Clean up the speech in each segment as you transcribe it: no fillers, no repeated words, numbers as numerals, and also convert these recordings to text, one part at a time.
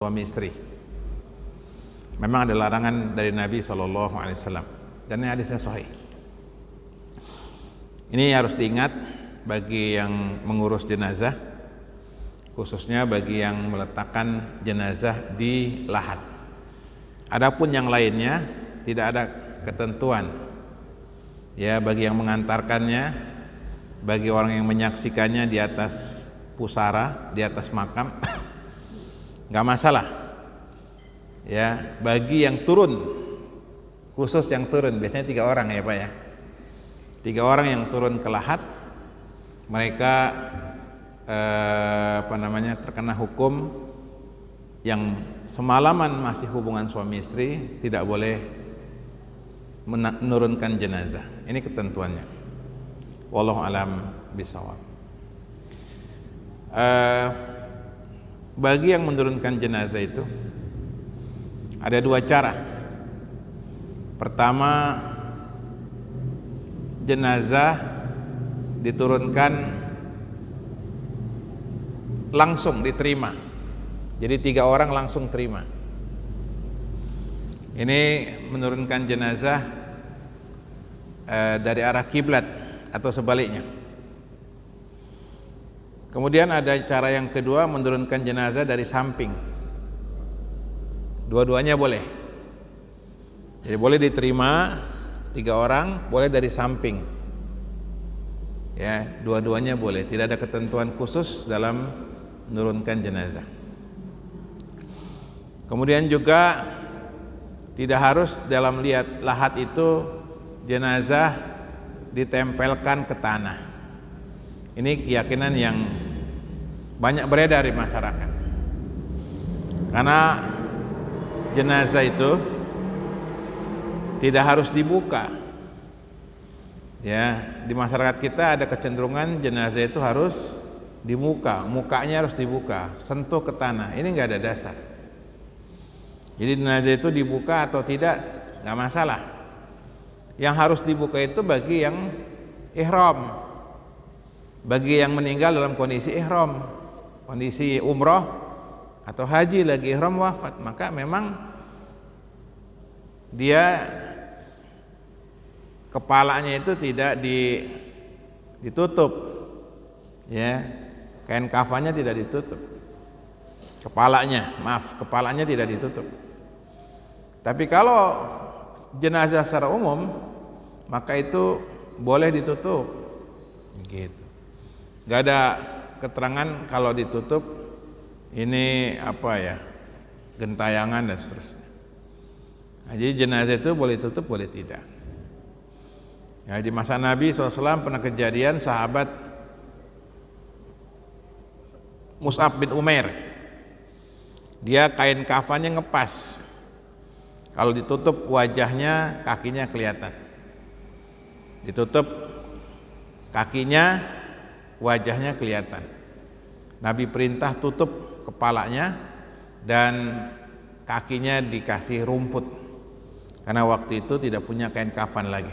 suami istri. Memang ada larangan dari Nabi SAW dan ini hadisnya sahih. Ini harus diingat bagi yang mengurus jenazah, khususnya bagi yang meletakkan jenazah di lahat. Adapun yang lainnya tidak ada ketentuan. Ya, bagi yang mengantarkannya, bagi orang yang menyaksikannya di atas pusara, di atas makam, nggak masalah. Ya, bagi yang turun, khusus yang turun, biasanya 3 orang ya Pak ya. 3 orang yang turun ke lahat, mereka terkena hukum yang semalaman masih hubungan suami istri tidak boleh menurunkan jenazah. Ini ketentuannya. Wallahu alam bishawab. Bagi yang menurunkan jenazah itu ada 2 cara. Pertama, jenazah diturunkan langsung diterima. Jadi 3 orang langsung terima. Ini menurunkan jenazah dari arah kiblat atau sebaliknya. Kemudian ada cara yang kedua, menurunkan jenazah dari samping. Dua-duanya boleh. Jadi boleh diterima 3 orang, boleh dari samping. Ya, dua-duanya boleh. Tidak ada ketentuan khusus dalam menurunkan jenazah. Kemudian juga tidak harus dalam lihat lahat itu jenazah ditempelkan ke tanah. Ini keyakinan yang banyak beredar di masyarakat. Karena jenazah itu tidak harus dibuka. Ya, di masyarakat kita ada kecenderungan jenazah itu harus dibuka, mukanya harus dibuka, sentuh ke tanah. Ini enggak ada dasar. Jadi jenazah itu dibuka atau tidak enggak masalah. Yang harus dibuka itu bagi yang ihram. Bagi yang meninggal dalam kondisi ihram, kondisi umroh atau haji lagi ihram wafat, maka memang dia kepalanya itu tidak ditutup, ya, kain kafannya tidak ditutup, kepalanya tidak ditutup. Tapi kalau jenazah secara umum, maka itu boleh ditutup, gitu. Gak ada keterangan kalau ditutup ini gentayangan dan seterusnya. Nah, jadi jenazah itu boleh tutup, boleh tidak. Ya, di masa Nabi SAW pernah kejadian sahabat Mus'ab bin Umair, dia kain kafannya ngepas, kalau ditutup wajahnya, kakinya kelihatan. Ditutup kakinya, wajahnya kelihatan. Nabi perintah tutup kepalanya dan kakinya dikasih rumput, karena waktu itu tidak punya kain kafan lagi.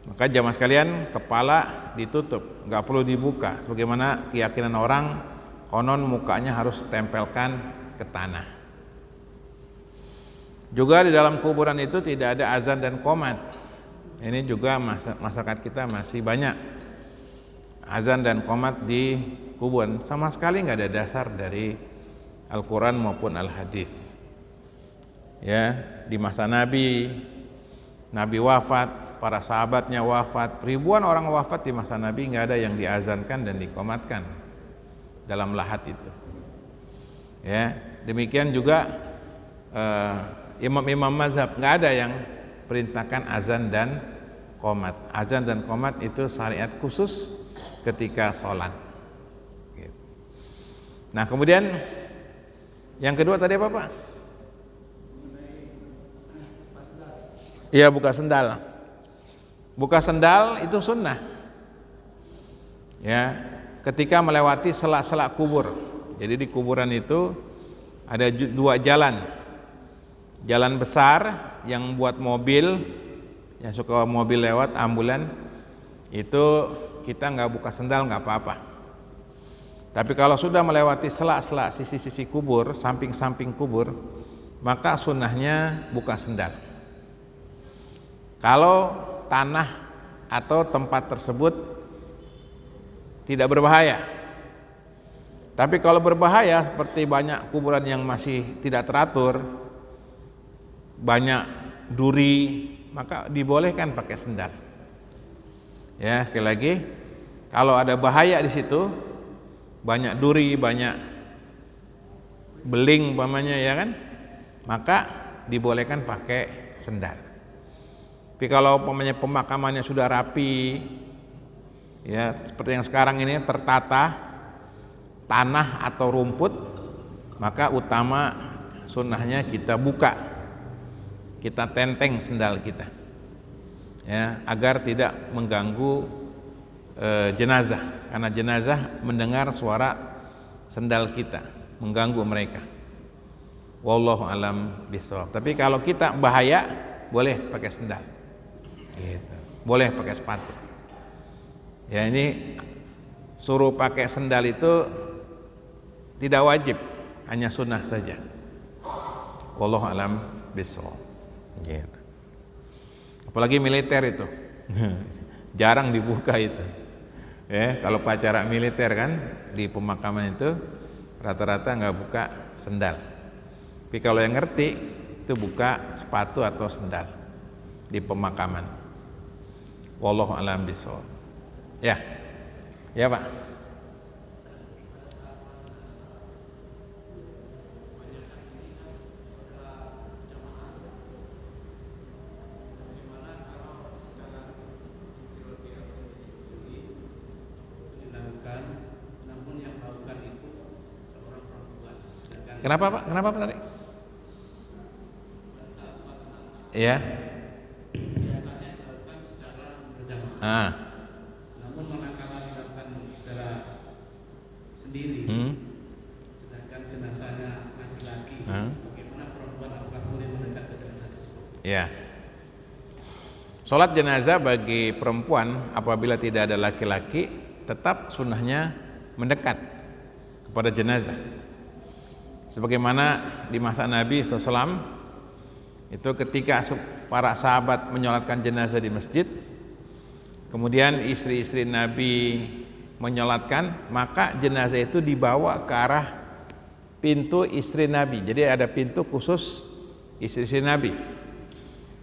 Maka jamaah sekalian, kepala ditutup, nggak perlu dibuka. Sebagaimana keyakinan orang, konon mukanya harus tempelkan ke tanah. Juga di dalam kuburan itu tidak ada azan dan qomat. Ini juga masyarakat kita masih banyak azan dan qomat di kuburan. Sama sekali nggak ada dasar dari Al-Quran maupun Al-Hadis. Ya, di masa Nabi wafat, para sahabatnya wafat, ribuan orang wafat di masa Nabi, nggak ada yang diazankan dan dikomatkan dalam lahat itu. Ya, demikian juga imam-imam mazhab nggak ada yang perintahkan azan dan qomat. Azan dan qomat itu syariat khusus ketika sholat. Nah, kemudian yang kedua tadi apa Pak? Iya, buka sendal. Buka sendal itu sunnah. Ya, ketika melewati sela-sela kubur. Jadi di kuburan itu ada 2 jalan. Jalan besar yang buat mobil, yang suka mobil lewat, ambulan, itu kita nggak buka sendal nggak apa-apa. Tapi kalau sudah melewati sela-sela sisi-sisi kubur, samping-samping kubur, maka sunnahnya buka sendal. Kalau tanah atau tempat tersebut tidak berbahaya. Tapi kalau berbahaya seperti banyak kuburan yang masih tidak teratur, banyak duri, maka dibolehkan pakai sendal. Ya, sekali lagi, kalau ada bahaya di situ, banyak duri, banyak beling umpamanya, ya kan, maka dibolehkan pakai sendal. Tapi kalau umpamanya pemakamannya sudah rapi, ya seperti yang sekarang ini tertata, tanah atau rumput, maka utama sunnahnya kita buka, kita tenteng sendal kita, ya, agar tidak mengganggu jenazah, karena jenazah mendengar suara sendal kita, mengganggu mereka. Wallahu alam bishawab. Tapi kalau kita bahaya, boleh pakai sendal, gitu. Boleh pakai sepatu. Ya, ini suruh pakai sendal itu tidak wajib, hanya sunnah saja. Wallahu alam bishawab. Gitu. Apalagi militer itu, jarang dibuka itu. Ya, kalau upacara militer kan di pemakaman itu rata-rata nggak buka sendal. Tapi kalau yang ngerti itu buka sepatu atau sendal di pemakaman. Wallahu a'lam bishawab. Ya, ya Pak. Kenapa Pak? Kenapa Pak tadi? Iya. Biasanya dilakukan secara berjamaah. Namun manakala dilakukan secara sendiri, sedangkan jenazahnya laki-laki, bagaimana perempuan, apakah boleh mendekat ke jenazah tersebut? Iya. Sholat jenazah bagi perempuan apabila tidak ada laki-laki tetap sunnahnya mendekat kepada jenazah. Sebagaimana di masa Nabi SAW itu ketika para sahabat menyolatkan jenazah di masjid, kemudian istri-istri Nabi menyolatkan, maka jenazah itu dibawa ke arah pintu istri Nabi. Jadi ada pintu khusus istri-istri Nabi,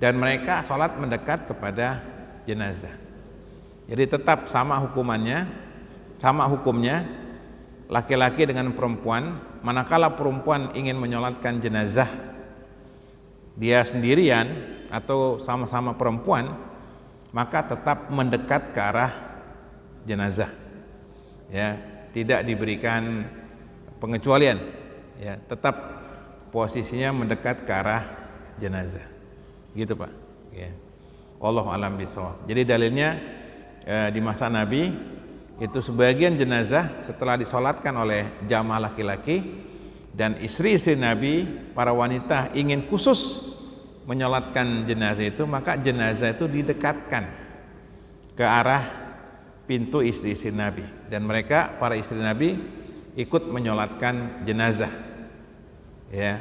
dan mereka sholat mendekat kepada jenazah. Jadi tetap sama hukumannya, sama hukumnya laki-laki dengan perempuan. Manakala perempuan ingin menyolatkan jenazah dia sendirian atau sama-sama perempuan, maka tetap mendekat ke arah jenazah, ya, tidak diberikan pengecualian, ya, tetap posisinya mendekat ke arah jenazah, gitu Pak, ya. Wallahu a'lam bishawab. Jadi dalilnya di masa Nabi itu sebagian jenazah setelah disolatkan oleh jamaah laki-laki dan istri-istri Nabi, para wanita ingin khusus menyolatkan jenazah itu, maka jenazah itu didekatkan ke arah pintu istri-istri Nabi, dan mereka, para istri Nabi, ikut menyolatkan jenazah, ya.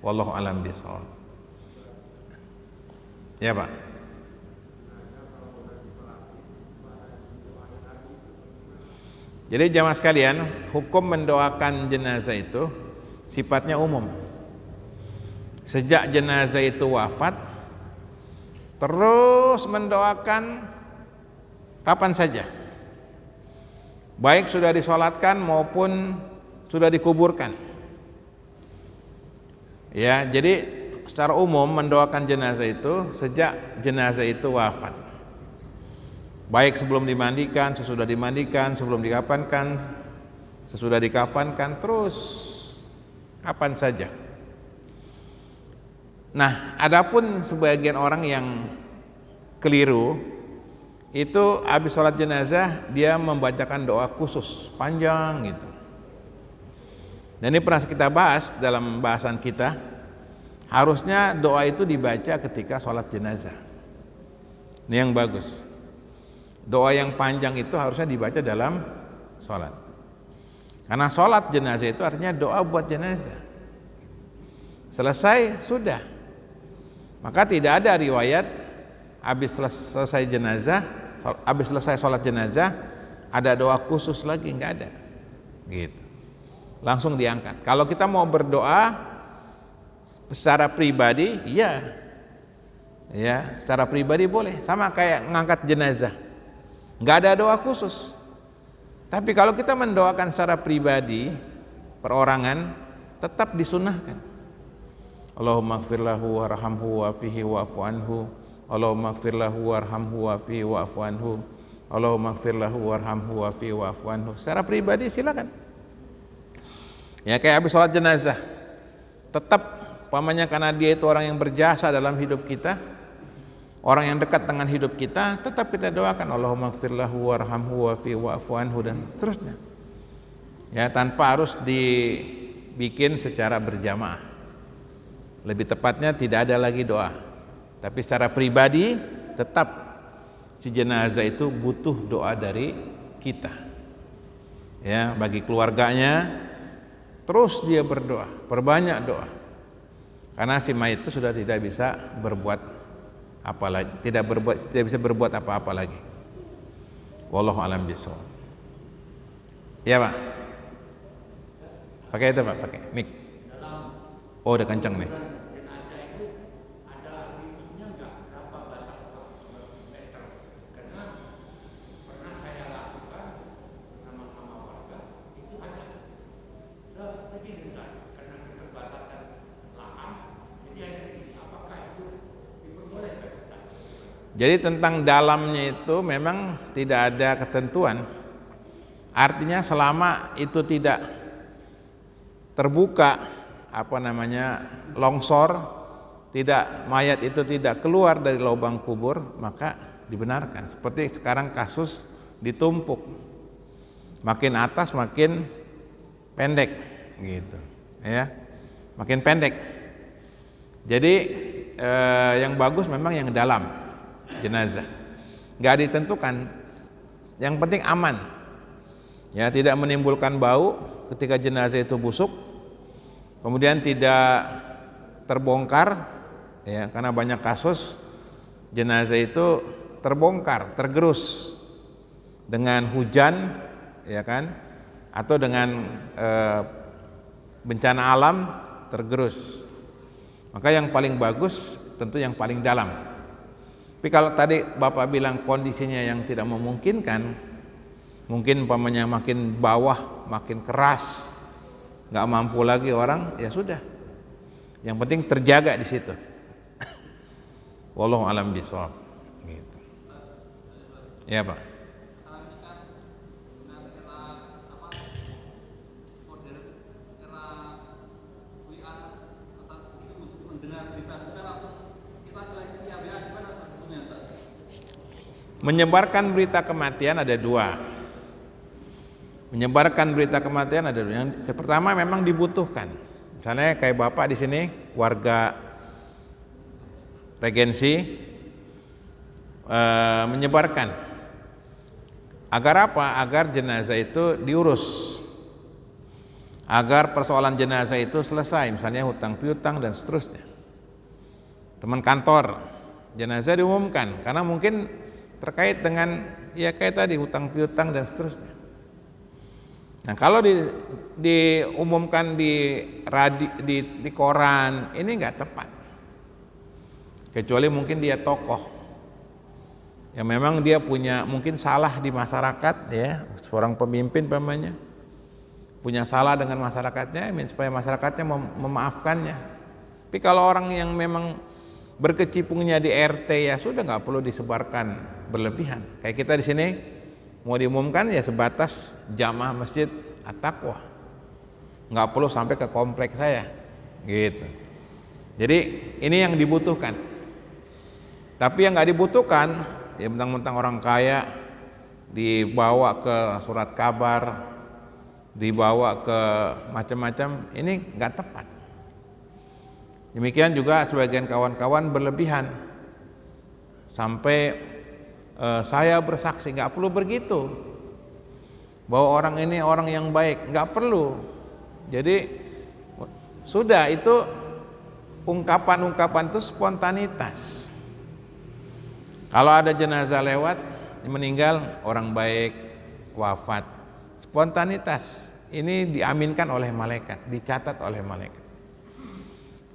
Wallahu a'lam bishawab. Ya Pak. Jadi jamaah sekalian, hukum mendoakan jenazah itu sifatnya umum. Sejak jenazah itu wafat, terus mendoakan kapan saja, baik sudah disolatkan maupun sudah dikuburkan. Ya, jadi secara umum mendoakan jenazah itu sejak jenazah itu wafat, baik sebelum dimandikan, sesudah dimandikan, sebelum dikafankan, sesudah dikafankan, terus kapan saja. Nah, adapun sebagian orang yang keliru itu habis sholat jenazah dia membacakan doa khusus panjang gitu. Dan ini pernah kita bahas dalam bahasan kita, harusnya doa itu dibaca ketika sholat jenazah. Ini yang bagus. Doa yang panjang itu harusnya dibaca dalam sholat. Karena sholat jenazah itu artinya doa buat jenazah. Selesai, sudah. Maka tidak ada riwayat habis selesai jenazah, habis selesai sholat jenazah ada doa khusus lagi, nggak ada. Gitu. Langsung diangkat. Kalau kita mau berdoa secara pribadi, iya. Ya, secara pribadi boleh. Sama kayak ngangkat jenazah. Nggak ada doa khusus. Tapi kalau kita mendoakan secara pribadi, perorangan, tetap disunahkan. Allahumma ighfir lahu warhamhu wa'afihi wa'fu anhu. Allahumma ighfir lahu warhamhu wa'afihi wa'fu anhu. Allahumma ighfir lahu warhamhu wa'afihi wa'fu anhu. Secara pribadi silakan. Ya, kayak habis sholat jenazah. Tetap pamannya karena dia itu orang yang berjasa dalam hidup kita, orang yang dekat dengan hidup kita, tetap kita doakan Allahumma ighfir lahu warhamhu wa'afihi wa'fu anhu dan seterusnya. Ya, tanpa harus dibikin secara berjamaah. Lebih tepatnya tidak ada lagi doa. Tapi secara pribadi tetap si jenazah itu butuh doa dari kita. Ya, bagi keluarganya terus dia berdoa, perbanyak doa. Karena si mayit itu sudah tidak bisa berbuat apa lagi, tidak bisa berbuat apa-apa lagi. Wallahu a'lam bishawab. Ya, Pak. Pakai itu, Pak, pakai mic. Oh, udah kencang nih. Jadi tentang dalamnya itu memang tidak ada ketentuan. Artinya selama itu tidak terbuka longsor, mayat itu tidak keluar dari lubang kubur, maka dibenarkan. Seperti sekarang kasus ditumpuk. Makin atas makin pendek gitu, ya. Makin pendek. Jadi yang bagus memang yang dalam jenazah, nggak ditentukan, yang penting aman, ya, tidak menimbulkan bau ketika jenazah itu busuk, kemudian tidak terbongkar, ya, karena banyak kasus jenazah itu terbongkar, tergerus dengan hujan, ya kan, atau dengan bencana alam tergerus. Maka yang paling bagus tentu yang paling dalam. Tapi kalau tadi Bapak bilang kondisinya yang tidak memungkinkan, mungkin umpamanya makin bawah, makin keras, nggak mampu lagi orang, ya sudah. Yang penting terjaga di situ. Wallahu a'lam bishawab. Gitu. Ya, Pak. Menyebarkan berita kematian ada dua. Menyebarkan berita kematian ada dua. Yang pertama memang dibutuhkan. Misalnya kayak Bapak di sini warga Regensi, menyebarkan. Agar apa? Agar jenazah itu diurus. Agar persoalan jenazah itu selesai, misalnya hutang piutang dan seterusnya. Teman kantor, jenazah diumumkan karena mungkin terkait dengan ya kayak tadi hutang piutang dan seterusnya. Nah, kalau diumumkan di koran ini nggak tepat, kecuali mungkin dia tokoh yang memang dia punya mungkin salah di masyarakat, ya, seorang pemimpin pamannya punya salah dengan masyarakatnya, supaya masyarakatnya memaafkannya. Tapi kalau orang yang memang berkecimpungnya di RT, ya sudah, nggak perlu disebarkan berlebihan. Kayak kita di sini mau diumumkan ya sebatas jamaah masjid At-Taqwa, nggak perlu sampai ke kompleks saya, gitu. Jadi ini yang dibutuhkan. Tapi yang nggak dibutuhkan, ya mentang-mentang orang kaya dibawa ke surat kabar, dibawa ke macam-macam, ini nggak tepat. Demikian juga sebagian kawan-kawan berlebihan sampai saya bersaksi, nggak perlu begitu. bahwa orang ini orang yang baik, nggak perlu. Jadi sudah, itu ungkapan-ungkapan itu spontanitas. Kalau ada jenazah lewat, meninggal, orang baik, wafat, spontanitas. Ini diaminkan oleh malaikat, dicatat oleh malaikat.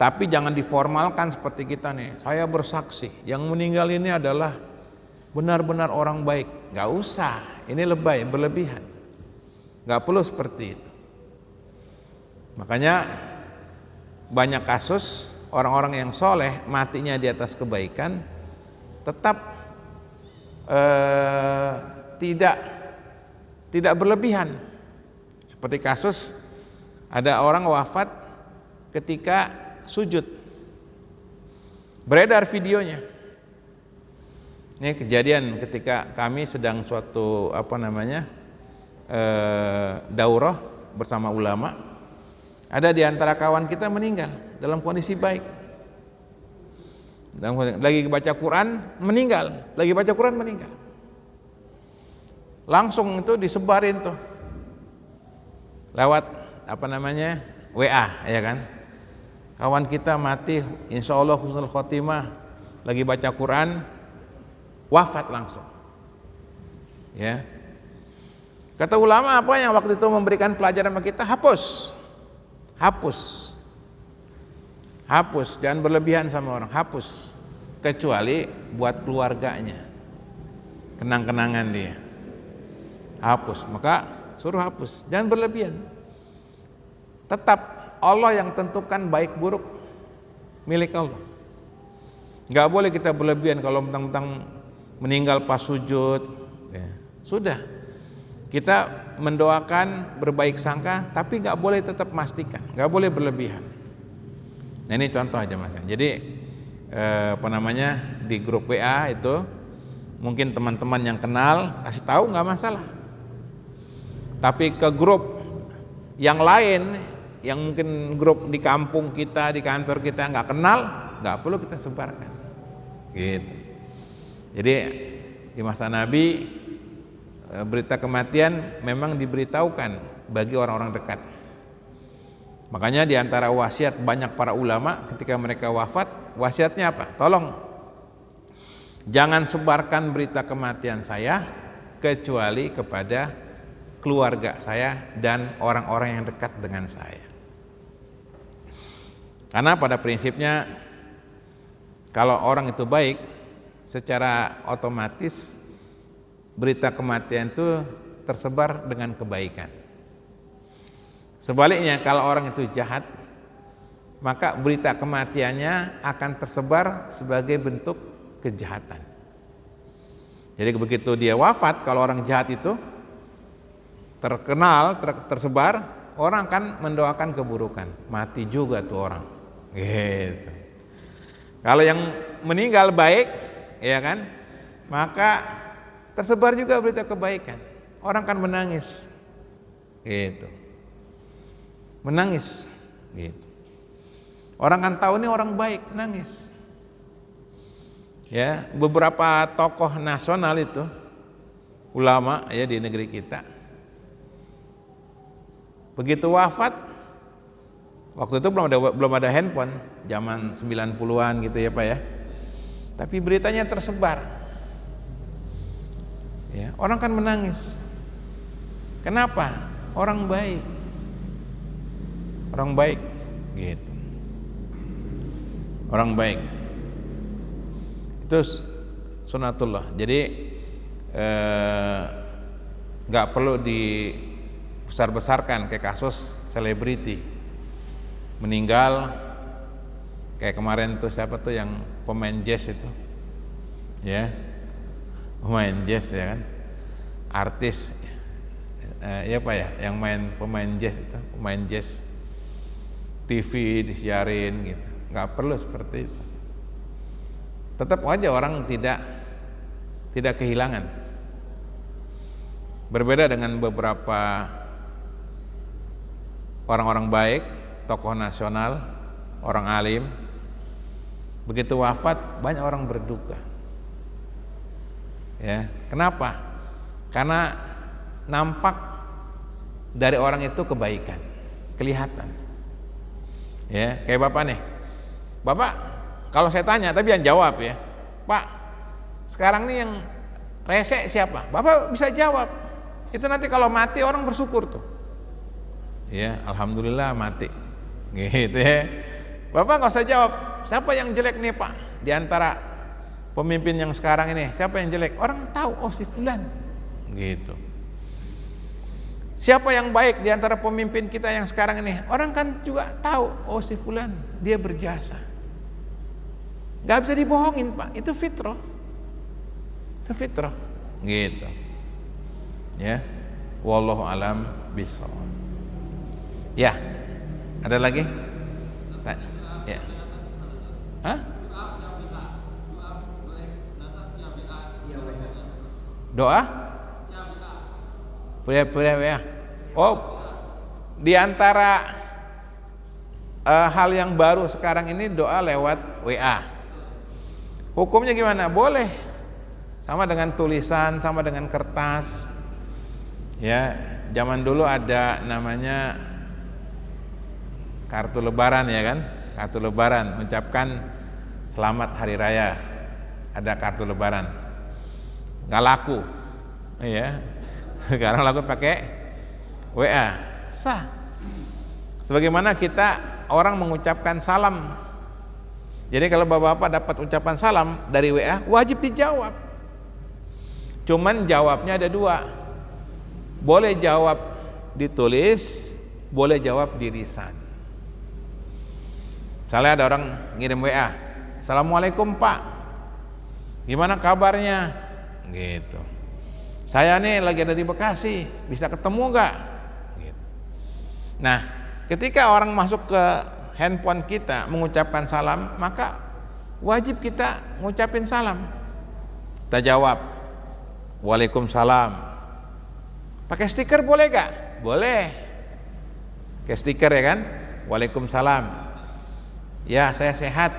Tapi jangan diformalkan seperti kita nih, saya bersaksi yang meninggal ini adalah benar-benar orang baik. Gak usah, ini lebay, berlebihan. Gak perlu seperti itu. Makanya banyak kasus orang-orang yang soleh matinya di atas kebaikan tetap tidak berlebihan. Seperti kasus ada orang wafat ketika sujud, beredar videonya. Ini kejadian ketika kami sedang suatu daurah bersama ulama. Ada di antara kawan kita meninggal dalam kondisi baik. Lagi baca Quran meninggal, lagi baca Quran meninggal. Langsung itu disebarin tuh lewat WA, ya kan? Kawan kita mati, insya Allah husnul khotimah, lagi baca Quran, wafat langsung. Ya. Kata ulama apa yang waktu itu memberikan pelajaran bagi kita? Hapus, jangan berlebihan sama orang, hapus. Kecuali buat keluarganya, kenang-kenangan dia. Hapus, maka suruh hapus, jangan berlebihan. Tetap Allah yang tentukan baik buruk milik Allah. Nggak boleh kita berlebihan kalau mentang-mentang meninggal pas sujud. Ya. Sudah, kita mendoakan berbaik sangka, tapi nggak boleh tetap memastikan, nggak boleh berlebihan. Nah ini contoh aja mas. Jadi di grup WA itu mungkin teman-teman yang kenal kasih tahu nggak masalah. Tapi ke grup yang lain, yang mungkin grup di kampung kita, di kantor kita nggak kenal, nggak perlu kita sebarkan. Gitu. Jadi di masa Nabi berita kematian memang diberitahukan bagi orang-orang dekat. Makanya di antara wasiat banyak para ulama ketika mereka wafat, wasiatnya apa? Tolong jangan sebarkan berita kematian saya kecuali kepada keluarga saya dan orang-orang yang dekat dengan saya. Karena pada prinsipnya kalau orang itu baik, secara otomatis berita kematian itu tersebar dengan kebaikan. Sebaliknya kalau orang itu jahat, maka berita kematiannya akan tersebar sebagai bentuk kejahatan. Jadi begitu dia wafat, kalau orang jahat itu terkenal, tersebar, orang akan mendoakan keburukan. Mati juga tuh orang. Gitu. Kalau yang meninggal baik, ya kan, maka tersebar juga berita kebaikan. Orang kan menangis. Gitu. Menangis. Gitu. Orang kan tahu ini orang baik, nangis. Ya, beberapa tokoh nasional itu, ulama ya di negeri kita, begitu wafat, waktu itu belum ada handphone, zaman 90-an gitu ya Pak ya. Tapi beritanya tersebar. Ya, orang kan menangis. Kenapa? Orang baik. Orang baik gitu. Orang baik. Itu sunatullah. Jadi nggak perlu dibesar-besarkan kayak kasus selebriti meninggal, kayak kemarin tuh siapa tuh yang pemain jazz itu, ya pemain jazz ya kan, artis ya Pak ya, yang pemain jazz itu, pemain jazz, TV disiarin gitu, nggak perlu seperti itu. Tetap aja orang tidak kehilangan. Berbeda dengan beberapa orang-orang baik, tokoh nasional, orang alim, begitu wafat banyak orang berduka. Ya, kenapa? Karena nampak dari orang itu kebaikan, kelihatan. Ya, kayak Bapak nih. Bapak kalau saya tanya, tapi yang jawab ya, Pak, sekarang nih yang rese siapa? Bapak bisa jawab. Itu nanti kalau mati orang bersyukur tuh. Ya, alhamdulillah mati. Gitu ya. Bapak nggak usah jawab, siapa yang jelek nih Pak? Di antara pemimpin yang sekarang ini, siapa yang jelek? Orang tahu, oh si fulan. Gitu. Siapa yang baik di antara pemimpin kita yang sekarang ini? Orang kan juga tahu, oh si fulan, dia berjasa. Gak bisa dibohongin Pak, itu fitrah. Itu fitrah. Gitu. Ya. Wallahu alam bishawab. Ya. Ada lagi? Ya. Hah? Doa? Ya. Oh, di antara hal yang baru sekarang ini doa lewat WA. Hukumnya gimana? Boleh. Sama dengan tulisan, sama dengan kertas. Ya, zaman dulu ada namanya kartu lebaran ya kan? Kartu lebaran mengucapkan selamat hari raya. Ada kartu lebaran. Nggak laku. Ya. Sekarang laku pakai WA. Sah. Sebagaimana kita orang mengucapkan salam. Jadi kalau bapak-bapak dapat ucapan salam dari WA, wajib dijawab. Cuman jawabnya ada dua. Boleh jawab ditulis, boleh jawab di lisan. Misalnya ada orang ngirim WA, Assalamualaikum Pak, gimana kabarnya? Gitu. Saya nih lagi ada di Bekasi, bisa ketemu nggak? Gitu. Nah, ketika orang masuk ke handphone kita mengucapkan salam, maka wajib kita ngucapin salam. Kita jawab, Waalaikumsalam. Pakai stiker boleh gak? Boleh. Pakai stiker ya kan? Waalaikumsalam. Ya, saya sehat.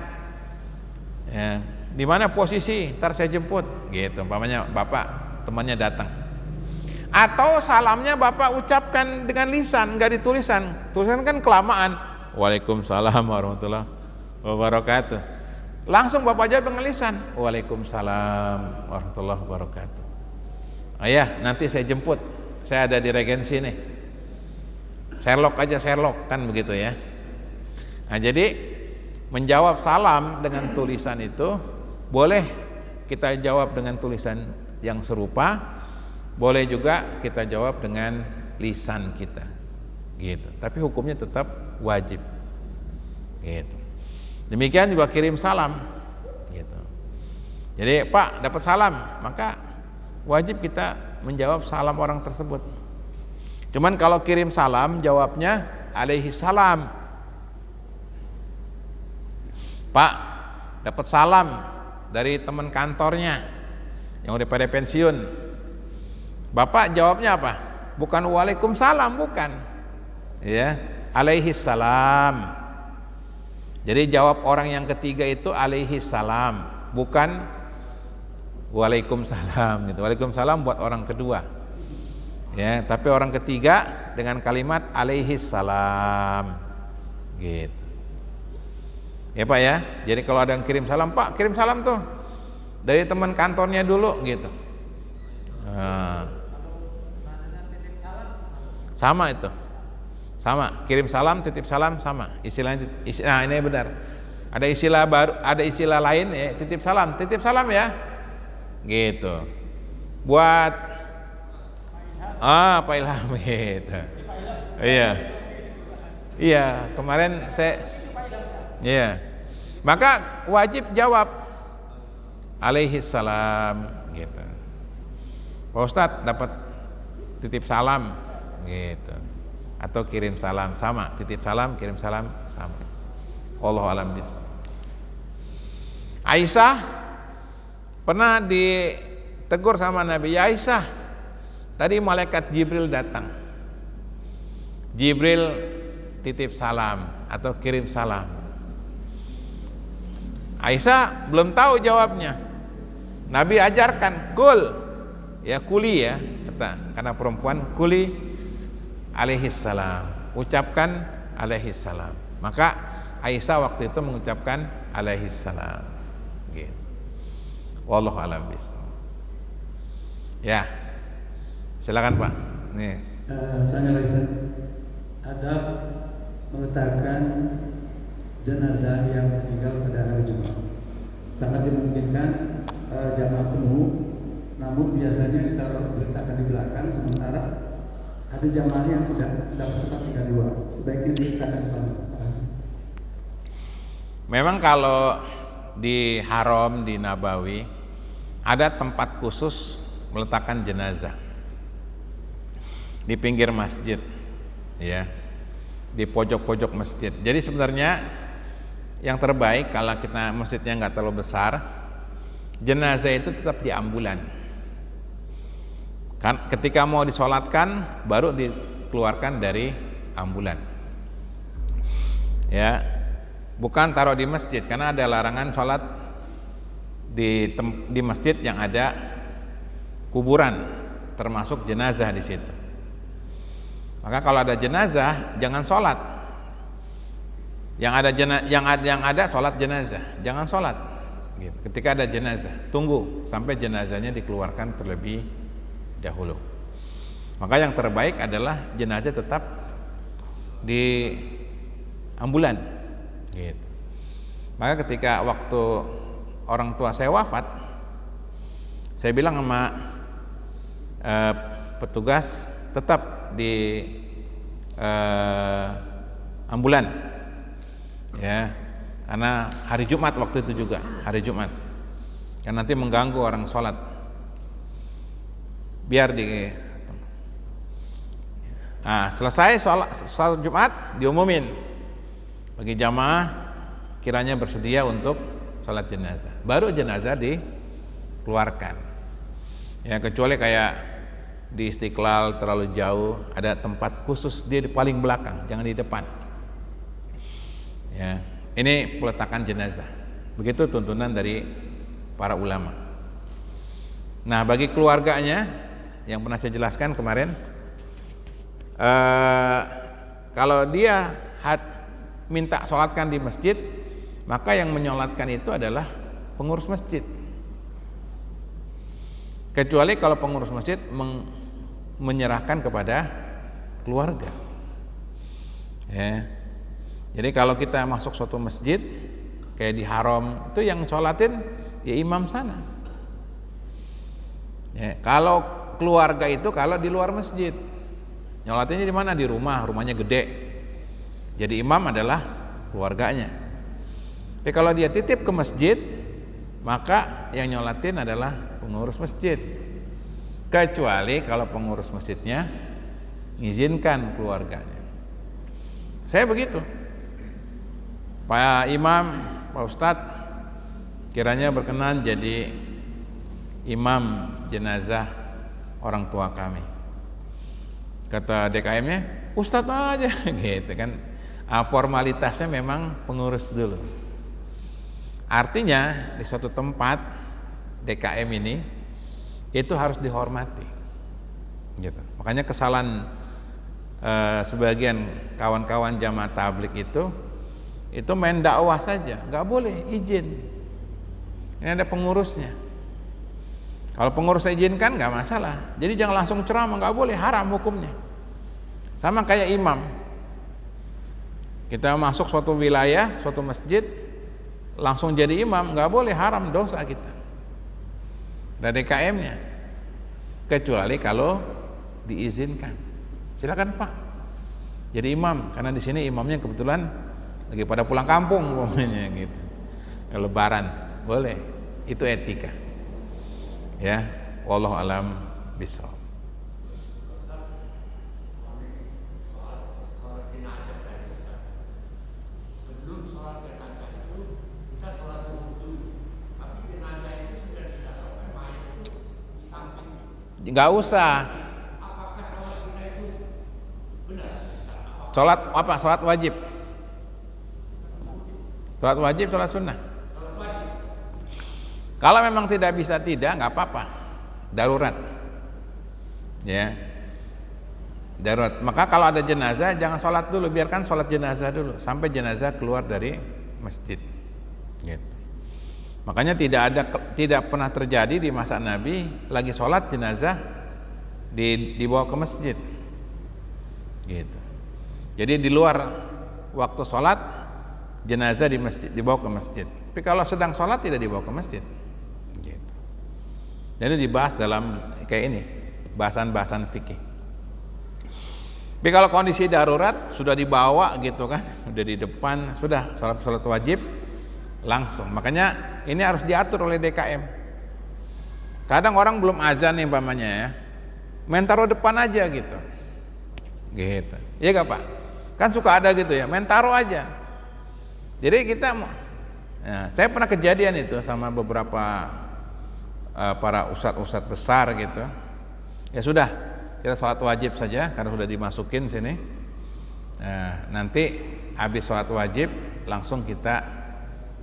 Ya, di mana posisi? Ntar saya jemput. Gitu. Umpamanya bapak temannya datang. Atau salamnya bapak ucapkan dengan lisan, nggak ditulisan. Tulisan kan kelamaan. Waalaikumsalam warahmatullahi wabarakatuh. Langsung bapak jawab dengan lisan. Waalaikumsalam warahmatullahi wabarakatuh. Ayah, nanti saya jemput. Saya ada di Regensi nih. Sherlock aja, Sherlock kan begitu ya. Nah, jadi menjawab salam dengan tulisan itu boleh kita jawab dengan tulisan yang serupa, boleh juga kita jawab dengan lisan kita. Gitu. Tapi hukumnya tetap wajib. Gitu. Demikian juga kirim salam. Gitu. Jadi, Pak, dapat salam, maka wajib kita menjawab salam orang tersebut. Cuman kalau kirim salam jawabnya alaihi salam. Pak, dapat salam dari teman kantornya yang udah pada pensiun. Bapak jawabnya apa? Bukan waalaikumsalam, bukan. Ya, alaihi salam. Jadi jawab orang yang ketiga itu alaihi salam, bukan waalaikumsalam gitu. Waalaikumsalam buat orang kedua. Ya, tapi orang ketiga dengan kalimat alaihi salam. Gitu. Ya Pak ya. Jadi kalau ada yang kirim salam, Pak, kirim salam tuh dari teman kantornya dulu gitu. Nah, sama itu. Sama, kirim salam, titip salam sama. Istilahnya nah ini benar. Ada istilah baru, ada istilah lain ya, titip salam ya. Gitu. Buat Pak Ilham gitu. Iya. Iya, kemarin saya iya. Maka wajib jawab alaihi salam gitu. Pak Ustadz dapat titip salam gitu. Atau kirim salam sama, titip salam, kirim salam sama. Wallahu a'lam bishawab. Aisyah pernah ditegur sama Nabi, ya Aisyah, tadi malaikat Jibril datang. Jibril titip salam atau kirim salam. Aisyah belum tahu jawabnya. Nabi ajarkan, kul, ya kuli ya, kata karena perempuan kuli. alaihissalam. Ucapkan alaihissalam. Maka Aisyah waktu itu mengucapkan alaihissalam. Gitu. Wallahu a'lam bishawab. Ya, silakan Pak. Nih. Saya lagi ada meletakkan jenazah yang meninggal pada hari Jumat. Sangat dimungkinkan jamaah penuh, namun biasanya diletakkan di belakang, sementara ada jamaah yang tidak dapat tempat tinggal di luar. Sebaiknya diletakkan di belakang. Memang kalau di Haram, di Nabawi, ada tempat khusus meletakkan jenazah di pinggir masjid, ya, di pojok-pojok masjid. Jadi sebenarnya yang terbaik kalau kita masjidnya nggak terlalu besar, jenazah itu tetap di ambulan. Kan ketika mau disolatkan baru dikeluarkan dari ambulan, ya, bukan taruh di masjid, karena ada larangan sholat di masjid yang ada kuburan, termasuk jenazah di situ. Maka kalau ada jenazah jangan sholat. Yang ada sholat jenazah, jangan sholat. Gitu. Ketika ada jenazah, tunggu sampai jenazahnya dikeluarkan terlebih dahulu. Maka yang terbaik adalah jenazah tetap di ambulan. Gitu. Maka ketika waktu orang tua saya wafat, saya bilang sama petugas tetap di ambulan, ya, karena hari Jumat waktu itu juga hari Jumat, kan nanti mengganggu orang sholat. Biar selesai sholat Jumat diumumin bagi jamaah kiranya bersedia untuk sholat jenazah, baru jenazah dikeluarkan. Ya, kecuali kayak di Istiqlal terlalu jauh, ada tempat khusus dia di paling belakang, jangan di depan. Ya, ini peletakan jenazah. Begitu tuntunan dari para ulama. Nah, bagi keluarganya yang pernah saya jelaskan kemarin, kalau dia minta sholatkan di masjid, maka yang menyolatkan itu adalah pengurus masjid. Kecuali kalau pengurus masjid menyerahkan kepada keluarga, ya. Jadi kalau kita masuk suatu masjid kayak di Haram, itu yang sholatin ya imam sana, ya. Kalau keluarga itu kalau di luar masjid, nyolatinnya di mana? Di rumah, rumahnya gede, jadi imam adalah keluarganya. Tapi kalau dia titip ke masjid, maka yang nyolatin adalah pengurus masjid, kecuali kalau pengurus masjidnya mengizinkan keluarganya. Saya begitu, Pak Imam, Pak Ustadz, kiranya berkenan jadi imam jenazah orang tua kami. Kata DKM-nya, Ustadz aja, gitu kan. Formalitasnya memang pengurus dulu. Artinya di suatu tempat DKM ini itu harus dihormati, gitu. Makanya kesalahan sebagian kawan-kawan jamaah tabligh itu main dakwah saja, nggak boleh izin. Ini ada pengurusnya. Kalau pengurusnya izinkan nggak masalah. Jadi jangan langsung ceramah, nggak boleh, haram hukumnya. Sama kayak imam. Kita masuk suatu wilayah, suatu masjid, langsung jadi imam, nggak boleh, haram, dosa kita. Ada DKM-nya, kecuali kalau diizinkan. Silakan Pak, jadi imam, karena di sini imamnya kebetulan lagi pada pulang kampung, umpamanya gitu. Lebaran, boleh, itu etika. Ya, wallahu alam bishawab. Nggak usah. Sholat apa? Sholat wajib. Sholat wajib, sholat sunnah. Kalau memang tidak bisa, nggak apa-apa. Darurat. Ya. darurat. Maka kalau ada jenazah jangan sholat dulu, biarkan sholat jenazah dulu sampai jenazah keluar dari masjid. Gitu. Makanya tidak pernah terjadi di masa Nabi lagi sholat jenazah dibawa ke masjid. Gitu. Jadi di luar waktu sholat jenazah di masjid dibawa ke masjid. Tapi kalau sedang sholat tidak dibawa ke masjid. Gitu. Jadi dibahas dalam kayak ini bahasan-bahasan fikih. Tapi kalau kondisi darurat sudah dibawa gitu kan, sudah di depan, sudah salat wajib langsung. Makanya ini harus diatur oleh DKM. Kadang orang belum azan nih umpamanya ya, main taruh depan aja gitu. Gitu. Iya gak Pak? Kan suka ada gitu ya, main taruh aja. Jadi kita saya pernah kejadian itu sama beberapa para ustadz besar gitu. Ya sudah, kita sholat wajib saja karena sudah dimasukin sini. Nanti habis sholat wajib langsung kita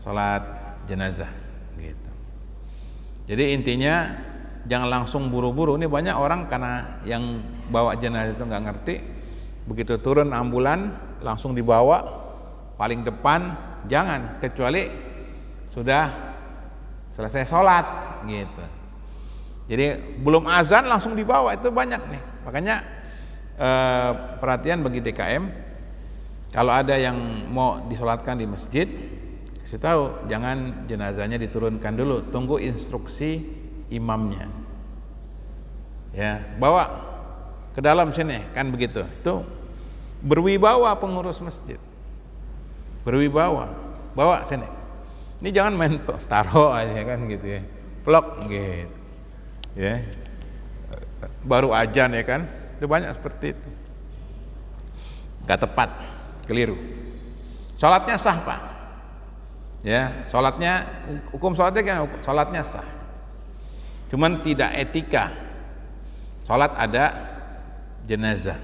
sholat jenazah gitu. Jadi intinya jangan langsung buru-buru. Ini banyak orang karena yang bawa jenazah itu nggak ngerti, begitu turun ambulan langsung dibawa paling depan. Jangan, kecuali sudah selesai sholat gitu. Jadi belum azan langsung dibawa, itu banyak nih. Makanya perhatian bagi DKM, kalau ada yang mau disolatkan di masjid, kasih tahu jangan jenazahnya diturunkan dulu, tunggu instruksi imamnya. Ya, bawa ke dalam sini kan begitu. Itu berwibawa pengurus masjid. Berwibawa, bawa sini. Ini jangan main taruh aja kan gitu ya. Plok gitu. Ya, baru ajan ya kan, itu banyak seperti itu, nggak tepat, keliru. Sholatnya sah Pak, ya sholatnya, hukum sholatnya kan, sholatnya sah, cuman tidak etika. Sholat ada jenazah,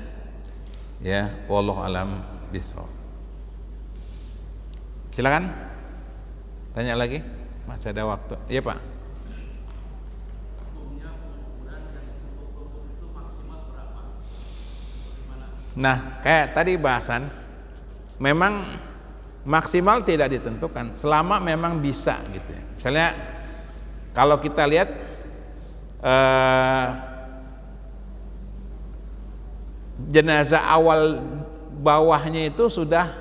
ya, wallahu alam bishawab. Silakan, tanya lagi, masih ada waktu. Iya Pak. Nah, kayak tadi bahasan, memang maksimal tidak ditentukan, selama memang bisa gitu ya. Misalnya kalau kita lihat jenazah awal bawahnya itu sudah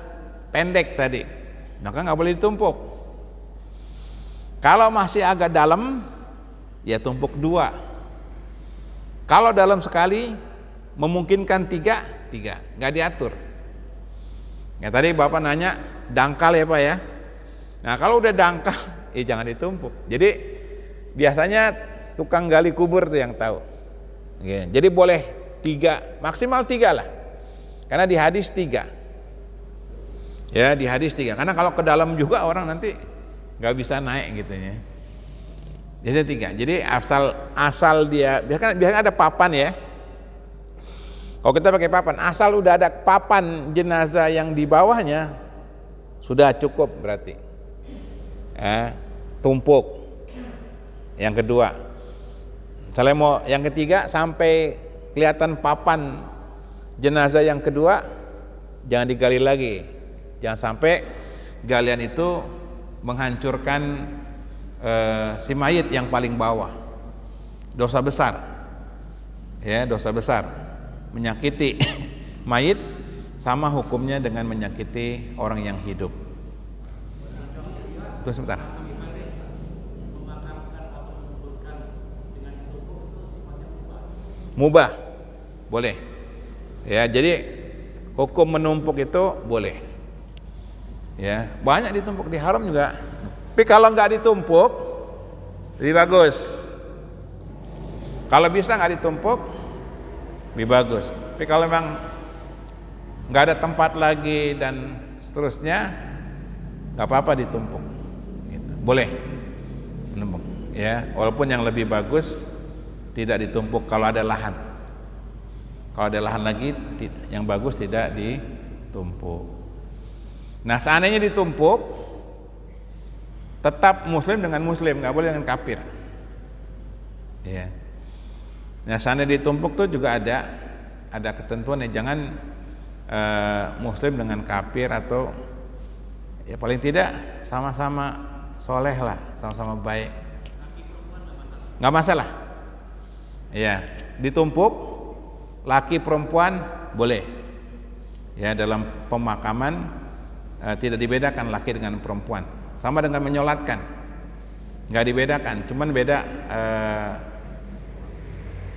pendek tadi, maka nggak boleh ditumpuk. Kalau masih agak dalam, ya tumpuk dua. Kalau dalam sekali memungkinkan tiga, nggak diatur. Ya tadi Bapak nanya dangkal ya Pak ya. Nah kalau udah dangkal, jangan ditumpuk. Jadi biasanya tukang gali kubur tuh yang tahu. Ya, jadi boleh 3, maksimal 3 lah. Karena di hadis 3. Ya di hadis 3. Karena kalau ke dalam juga orang nanti nggak bisa naik gitu ya. Jadi 3. Jadi asal dia biasanya ada papan ya. Kalau kita pakai papan, asal udah ada papan jenazah yang di bawahnya, sudah cukup berarti. Tumpuk. Yang kedua, misalnya mau yang ketiga sampai kelihatan papan jenazah yang kedua, jangan digali lagi. Jangan sampai galian itu menghancurkan si mayit yang paling bawah. Dosa besar. Ya, dosa besar. Menyakiti mayit sama hukumnya dengan menyakiti orang yang hidup. Tunggu sebentar. Mubah, boleh. Ya, jadi hukum menumpuk itu boleh. Ya, banyak ditumpuk di haram juga. Tapi kalau nggak ditumpuk, lebih bagus. Kalau bisa nggak ditumpuk, lebih bagus. Tapi kalau memang nggak ada tempat lagi dan seterusnya, nggak apa-apa ditumpuk. Gitu. Boleh menumpuk. Ya, walaupun yang lebih bagus tidak ditumpuk kalau ada lahan. Kalau ada lahan lagi, yang bagus tidak ditumpuk. Nah, seandainya ditumpuk, tetap muslim dengan muslim, nggak boleh dengan kafir. Ya. Nah, seandainya ditumpuk tuh juga ada ada ketentuan ya, jangan muslim dengan kafir, atau ya paling tidak sama-sama soleh lah, sama-sama baik, nggak masalah. Ya, ditumpuk laki perempuan boleh. Ya, dalam pemakaman tidak dibedakan laki dengan perempuan, sama dengan menyolatkan, nggak dibedakan, cuman beda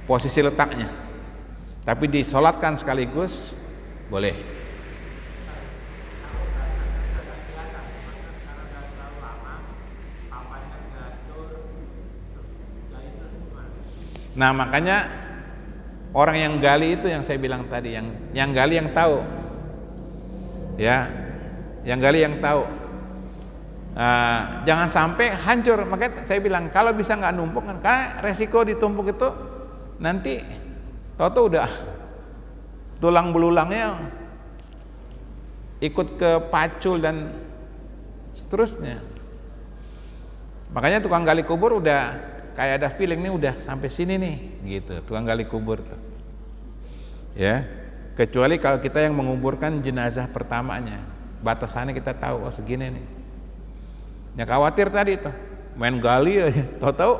posisi letaknya, tapi disolatkan sekaligus boleh. Nah, makanya orang yang gali itu yang saya bilang tadi, yang gali yang tahu, ya, yang gali yang tahu. Jangan sampai hancur. Makanya saya bilang kalau bisa nggak numpuk, kan, karena resiko ditumpuk itu nanti tahu udah tulang belulangnya ikut ke pacul dan seterusnya. Makanya tukang gali kubur udah kayak ada feeling nih, udah sampai sini nih gitu, tukang gali kubur tuh. Ya, kecuali kalau kita yang menguburkan jenazah pertamanya, batasannya kita tahu, oh segini nih. Ya khawatir tadi tuh main gali aja, tahu-tahu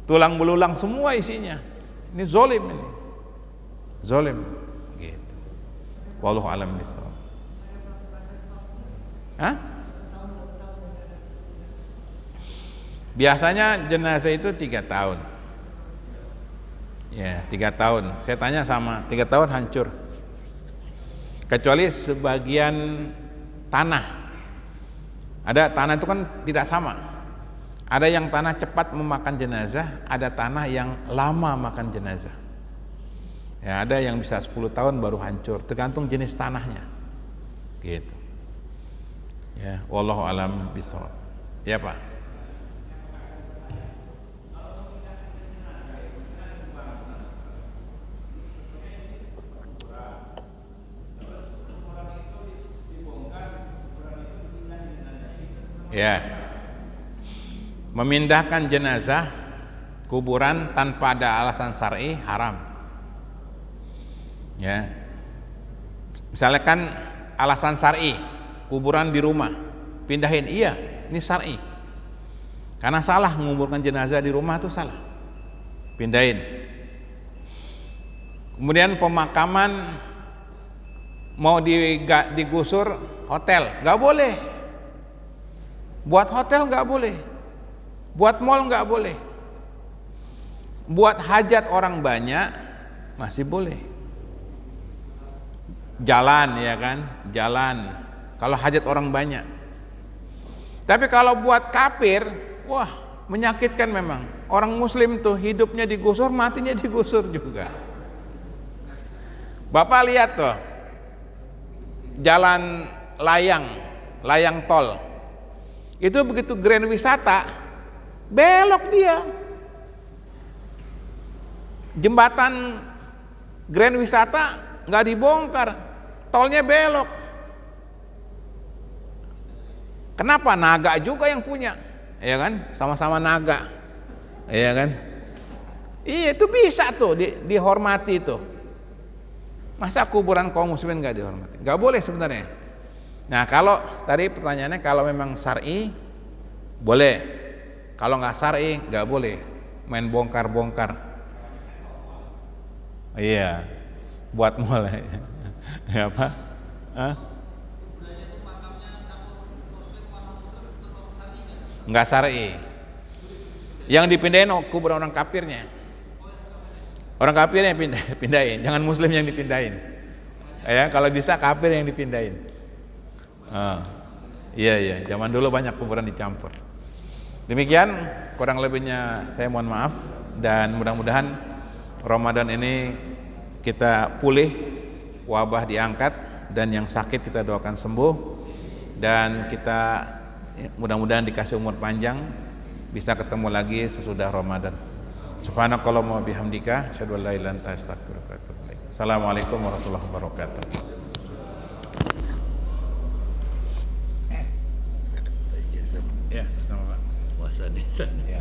tulang belulang semua isinya. Ini zolim ini, zolim gitu. Wallahu a'lam bishawab. Hah? Biasanya jenazah itu 3 tahun. Ya, 3 tahun. Saya tanya sama, 3 tahun hancur. Kecuali sebagian tanah. Ada tanah itu kan tidak sama. Ada yang tanah cepat memakan jenazah, ada tanah yang lama makan jenazah. Ya, ada yang bisa 10 tahun baru hancur, tergantung jenis tanahnya. Gitu. Ya, wallahu a'lam bishawab. Ya, Pak. Ya. Memindahkan jenazah kuburan tanpa ada alasan syar'i haram. Ya, misalkan alasan syar'i, kuburan di rumah, pindahin, iya, ini syar'i. Karena salah menguburkan jenazah di rumah itu salah, pindahin. Kemudian pemakaman mau digusur hotel, nggak boleh. Buat hotel nggak boleh, buat mall nggak boleh, buat hajat orang banyak masih boleh. Jalan, ya kan, jalan kalau hajat orang banyak. Tapi kalau buat kafir, wah menyakitkan memang. Orang muslim tuh hidupnya digusur, matinya digusur juga. Bapak lihat tuh jalan layang tol itu, begitu grand wisata belok dia. Jembatan grand wisata nggak dibongkar, tolnya belok. Kenapa? Naga juga yang punya, ya kan? Sama-sama naga, ya kan? Iya, itu bisa tuh dihormati tuh. Masa kuburan kaum muslimin nggak dihormati? Nggak boleh sebenarnya. Nah, kalau tadi pertanyaannya kalau memang syar'i boleh, kalau nggak syar'i nggak boleh main bongkar-bongkar. Iya, buat mulai. Ya apa? Nggak syar'i. Yang dipindahin kuburan orang kafirnya. Orang kafir yang pindahin, jangan muslim yang dipindahin. Ya, kalau bisa kafir yang dipindahin. Iya, zaman dulu banyak kuburan dicampur. Demikian kurang lebihnya saya mohon maaf, dan mudah-mudahan Ramadan ini kita pulih, wabah diangkat, dan yang sakit kita doakan sembuh, dan kita mudah-mudahan dikasih umur panjang, bisa ketemu lagi sesudah Ramadan. Subhanakallahumma bihamdika asyhadu an la ilaha illa anta astaghfiruka wa atubu ilaik. Assalamualaikum warahmatullahi wabarakatuh. Ya, sama Pak. Puasa desa. Ya,